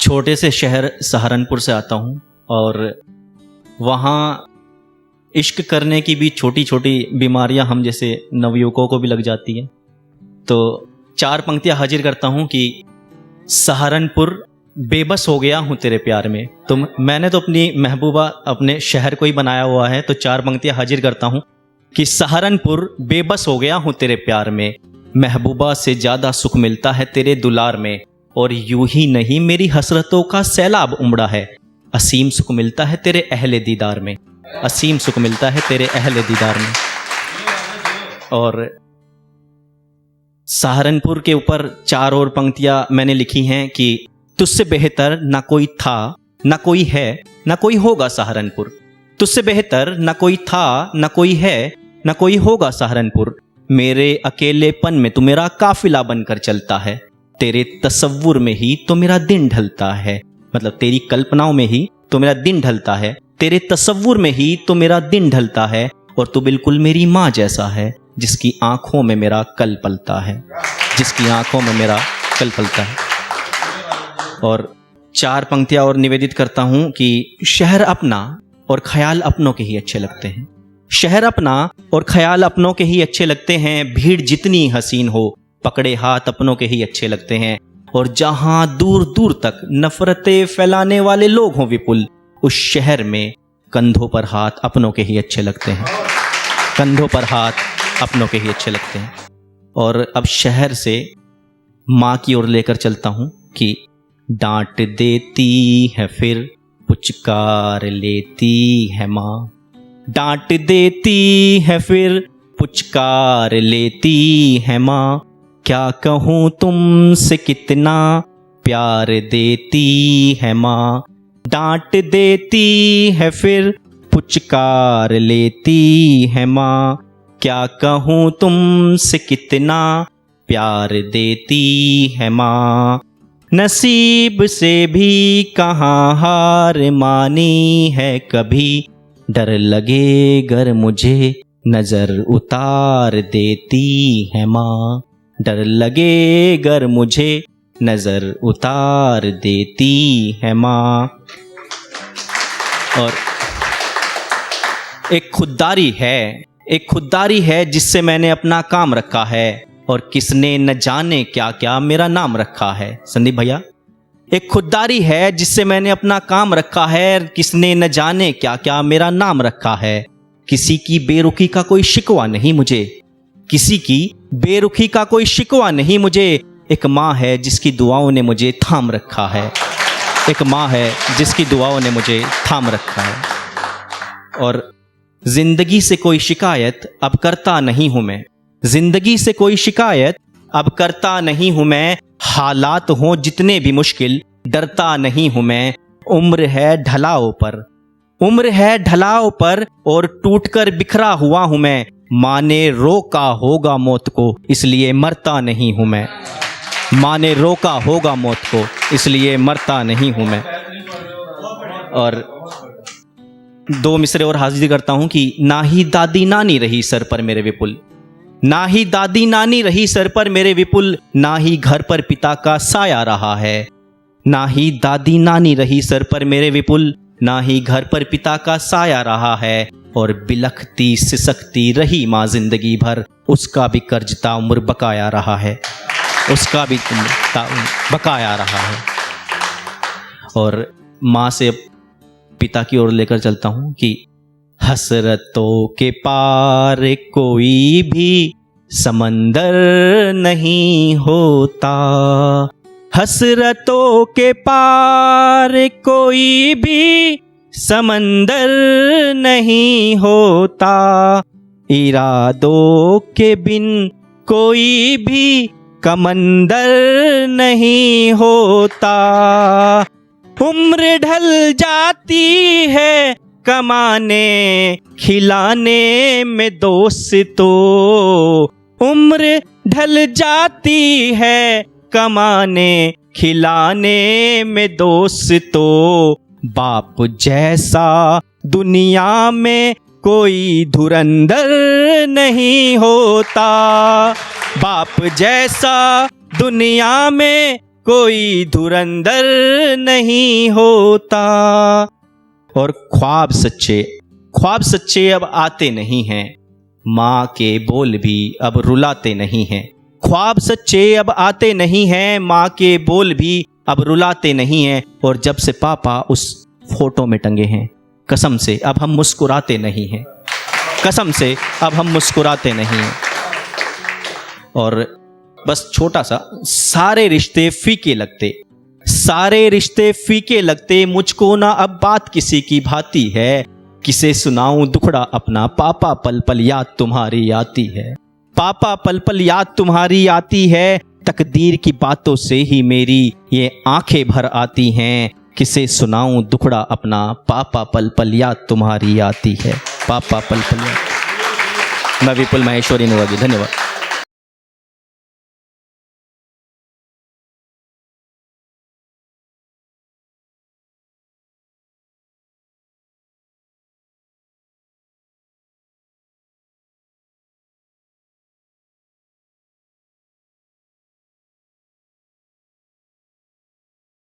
छोटे से शहर सहारनपुर से आता हूँ और वहाँ इश्क करने की भी छोटी छोटी बीमारियाँ हम जैसे नवयुवकों को भी लग जाती हैं। तो 4 पंक्तियाँ हाजिर करता हूँ कि सहारनपुर बेबस हो गया हूँ तेरे प्यार में। तो मैंने तो अपनी महबूबा अपने शहर को ही बनाया हुआ है, तो 4 पंक्तियाँ हाजिर करता हूँ कि सहारनपुर बेबस हो गया हूँ तेरे प्यार में, महबूबा से ज़्यादा सुख मिलता है तेरे दुलार में, और यूं ही नहीं मेरी हसरतों का सैलाब उमड़ा है, असीम सुख मिलता है तेरे अहले दीदार में, असीम सुख मिलता है तेरे अहले दीदार में। और सहारनपुर के ऊपर 4 और पंक्तियां मैंने लिखी हैं कि तुझसे बेहतर ना कोई था, ना कोई है, ना कोई होगा सहारनपुर। तुझसे बेहतर ना कोई था, ना कोई है, ना कोई होगा सहारनपुर। मेरे अकेलेपन में तू मेरा काफिला बनकर चलता है, तेरे तसव्वुर में ही तो मेरा दिन ढलता है। मतलब तेरी कल्पनाओं में ही तो मेरा दिन ढलता है, तेरे तसव्वुर में ही तो मेरा दिन ढलता है, और तू बिल्कुल मेरी माँ जैसा है, जिसकी आंखों में मेरा कल पलता है, जिसकी आंखों में मेरा कल पलता है। और 4 पंक्तियां और निवेदित करता हूं कि शहर अपना और ख्याल अपनों के ही अच्छे लगते हैं, शहर अपना और ख्याल अपनों के ही अच्छे लगते हैं, भीड़ जितनी हसीन हो पकड़े हाथ अपनों के ही अच्छे लगते हैं, और जहां दूर दूर तक नफरतें फैलाने वाले लोग हों विपुल, उस शहर में कंधों पर हाथ अपनों के ही अच्छे लगते हैं, कंधों पर हाथ अपनों के ही अच्छे लगते हैं। और अब शहर से माँ की ओर लेकर चलता हूँ कि डांट देती है फिर पुचकार लेती है माँ, डांट देती है फिर पुचकार लेती है माँ, क्या कहूँ तुमसे कितना प्यार देती है माँ, डांट देती है फिर पुचकार लेती है माँ, क्या कहूँ तुमसे कितना प्यार देती है माँ। नसीब से भी कहाँ हार मानी है कभी, डर लगे गर मुझे नजर उतार देती है माँ, डर लगे गर मुझे नजर उतार देती है माँ। और एक खुददारी है, एक खुददारी है जिससे मैंने अपना काम रखा है, और किसने न जाने क्या क्या मेरा नाम रखा है। संदीप भैया, एक खुददारी है जिससे मैंने अपना काम रखा है, किसने न जाने क्या क्या मेरा नाम रखा है। किसी की बेरुखी का कोई शिकवा नहीं मुझे, किसी की बेरुखी का कोई शिकवा नहीं मुझे, एक माँ है जिसकी दुआओं ने मुझे थाम रखा है, एक माँ है जिसकी दुआओं ने मुझे थाम रखा है। और जिंदगी से कोई शिकायत अब करता नहीं हूं मैं, जिंदगी से कोई शिकायत अब करता नहीं हूं मैं, हालात हों जितने भी मुश्किल डरता नहीं हूं मैं। उम्र है ढलाओ पर, उम्र है ढलाओ पर, और टूटकर बिखरा हुआ हूं मैं, माँ ने रोका होगा मौत को इसलिए मरता नहीं हूं मैं, माँ ने रोका होगा मौत को इसलिए मरता नहीं हूं मैं। और 2 मिसरे और हाजिर करता हूं कि ना ही दादी नानी रही सर पर मेरे विपुल, ना ही दादी नानी रही सर पर मेरे विपुल, ना ही घर पर पिता का साया रहा है, ना ही दादी नानी रही सर पर मेरे विपुल, ना ही घर पर पिता का साया रहा है, और बिलखती सिसकती रही माँ जिंदगी भर, उसका भी कर्ज ताउम्र बकाया रहा है, उसका भी बकाया रहा है। और माँ से पिता की ओर लेकर चलता हूँ कि हसरतों के पार कोई भी समंदर नहीं होता, हसरतों के पार कोई भी समंदर नहीं होता, इरादों के बिन कोई भी कमंदर नहीं होता, उम्र ढल जाती है कमाने खिलाने में दोस्तों, उम्र ढल जाती है कमाने खिलाने में दोस्तों, बाप जैसा दुनिया में कोई धुरंधर नहीं होता, बाप जैसा दुनिया में कोई धुरंधर नहीं होता। और ख्वाब सच्चे अब आते नहीं हैं, माँ के बोल भी अब रुलाते नहीं हैं। ख्वाब सच्चे अब आते नहीं हैं, माँ के बोल भी अब रुलाते नहीं हैं। और जब से पापा उस फोटो में टंगे हैं, कसम से अब हम मुस्कुराते नहीं हैं, कसम से अब हम मुस्कुराते नहीं हैं। और बस छोटा सा, सारे रिश्ते फीके लगते, मुझको ना अब बात किसी की भाती है। किसे सुनाऊं दुखड़ा अपना, पापा पल पल याद तुम्हारी आती है। पापा पल पल याद तुम्हारी आती है, तकदीर की बातों से ही मेरी ये आंखें भर आती हैं। किसे सुनाऊं दुखड़ा अपना, पापा पल पल याद तुम्हारी आती है। पापा पल पल याद। मैं विपुल माहेश्वरी निवाजी, धन्यवाद।